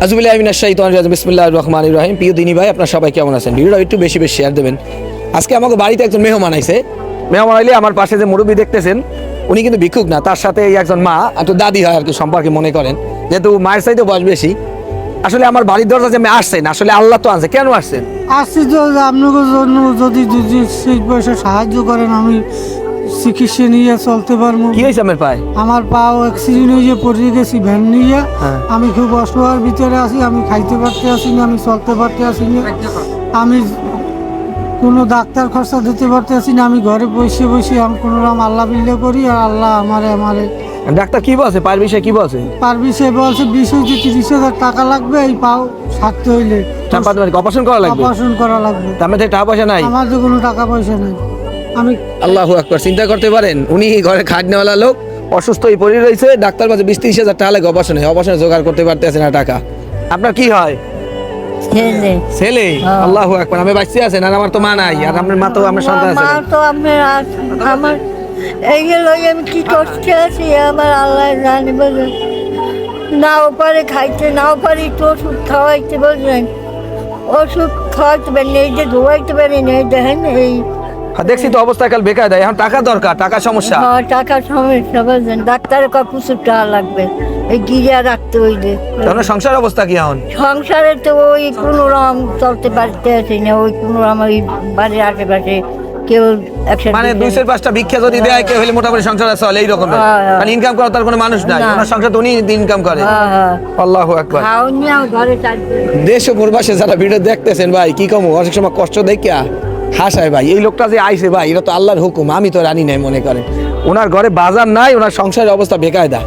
আযুবিল্লাহি মিনাশ শাইতানির রাজিম বিসমিল্লাহির রহমানির রহিম। প্রিয় দিনী ভাই, আপনারা সবাই কেমন আছেন? ভিডিওটা একটু বেশি বেশি শেয়ার দেবেন। আজকে আমাকে বাড়িতে একজন মেহমান আইছে। মেহমান আইলে আমার পাশে যে মুরব্বী দেখতেছেন, উনি কিন্তু ভিক্ষুক না, তার সাথে এই একজন মা, একটু দাদি হয় আর কি সম্পর্কে মনে করেন, যেহেতু মায়ের চাইতে বয়স বেশি। আসলে আমার বাড়ির দরজা যে আমি আসছেন, আসলে আল্লাহ তো আনছে, কেন আসছেন? আসছি তো আপনাদের জন্য, যদি সেই পয়সা সাহায্য করেন আমি চিকিৎসা নিয়ে চলতে পারবো। কি হয়েছে আমার পায়ে? আমার পাও অ্যাক্সিডেন্ট হয়ে পড়ে গেছি ভ্যান নিয়ে। হ্যাঁ। আমি খুব অসহায়ের ভিতরে আছি, আমি খাইতে পারতে আসি না, আমি চলতে পারতে আসি না, আমি কোনো ডাক্তার খরচা দিতে পারতে আসি না। আমি ঘরে বসে বসে আমি কোনো রকম আল্লাহ বিল্লা করি, আর আল্লাহ আমারে ডাক্তার কি বলছে? পায়ের বিষয়ে কি বলছে? পারবি, সে বলছে 20,000 টাকা লাগবে এই পাও সারতে হইলে, অপারেশন করা লাগবে। অপারেশন করা লাগবে। তার মধ্যে টাকা পয়সা নাই। আমার তো কোনো টাকা পয়সা নেই। আমি আল্লাহু আকবার, চিন্তা করতে পারেন, উনি ঘরে খাটনেওয়ালা লোক, অসুস্থ হয়ে পড়ে রয়েছে, ডাক্তার বলছে 20-30 হাজার টাকা লাগে অপারেশনে জোগাড় করতে পারতেছে না টাকা। আপনার কি হয়? ছেলে। ছেলে? আল্লাহু আকবার। আমি বাচ্চা আছেন, আর আমার তো মা নাই, আর আপনার মা তো আমার সন্তান আছে। মা তো আমার এই লই আমি কি করতে আছি, আমার আল্লাহ জানে বলেন। নাও পারে খাইতে, নাও পারে একটু ওষুধ খাওয়াইতে বললেন, ওষুধ খাওয়াইতে পারেন, এই যে ধোয়াইতে পারেন, এই দেখেন এই দেখছি তো অবস্থা কাল বেকার দেয়। এখন টাকা দরকার, টাকা সমস্যা। টাকার সমস্যা বলছেন, ডাক্তারের প্রচুর টাকা লাগবে, এই গিরিয়া রাখতে হইলে। আপনার সংসার অবস্থা কি এখন? সংসারে তো ওই কোনো রকম চলতে পারতে আছি না, ওই কোনো রকম ওই বাড়ির আশেপাশে কেউ একসাথে মানে 2-5টা ভিক্ষা যদি দেয় কেউ, হলে মোটামুটি সংসার চলে এই রকম। মানে ইনকাম করার তার কোনো মানুষ নাই, না। ওনার সংসার তো উনি ইনকাম করে। আল্লাহু আকবার। খাও নিয়েও ঘরে থাকবে। দেশ ও প্রবাসে যারা ভিডিও দেখতেছেন ভাই, কি কম অনেক সময় কষ্ট দেখিয়া হাসায় ভাই। এই লোকটা যে আইছে ভাই, এটা তো আল্লাহর হুকুম, আমি তো রানি নাই মনে করেন। ওনার ঘরে বাজার নাই, ওনার সংসারের অবস্থা বেকায়দা,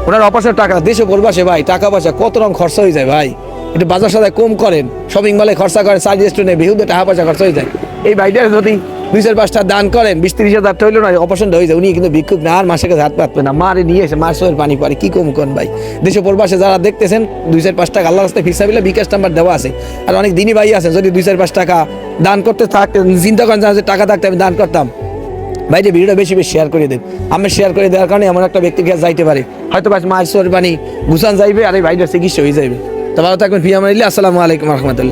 ওনার অপারেশনের টাকা। দেশে প্রবাসে ভাই টাকা পয়সা কত রকম খরচা হয়ে যায় ভাই। একটু বাজার সাথে কম করেন, শপিং মলে খরচা করেন, সাইড রেস্টুরেন্টে বিহুদে টাকা পয়সা খরচা হয়ে যায়। এই ভাইটার যদি 2-4-5টা দান করেন, 20-30 হাজার হইলো না, অপারেশনটা হয়ে যায়। উনি কিন্তু ভিক্ষুক না, আর মাসে কাছে হাত পাতবে না, মারে নিয়ে এসে মার চোখের পানি পড়ে। কি কম করেন ভাই? দেশে প্রবাসে যারা দেখতেছেন, 2-4-5 টাকা আল্লাহর রাস্তায় ফিসাবিলে বিকাশ নাম্বার দেওয়া আছে। আর অনেক দিনই ভাই আছেন, যদি 2-4-5 টাকা দান করতে থাকতেন, চিন্তা করেন যে টাকা থাকতে আমি দান করতাম। ভাই যে ভিডিওটা বেশি বেশি শেয়ার করে দেন। আমি শেয়ার করে দেওয়ার কারণে এমন একটা ব্যক্তির কাছে যাইতে পারে, হয়তো ভাই মায়ের চোখের পানি গুছান যাইবে, আর এই ভাইটার চিকিৎসা হয়ে যাবে। তো ভালো থাকবেন, ফিয়ামানিল্লাহ। আসসালামু আলাইকুম রহমতুল্লাহ।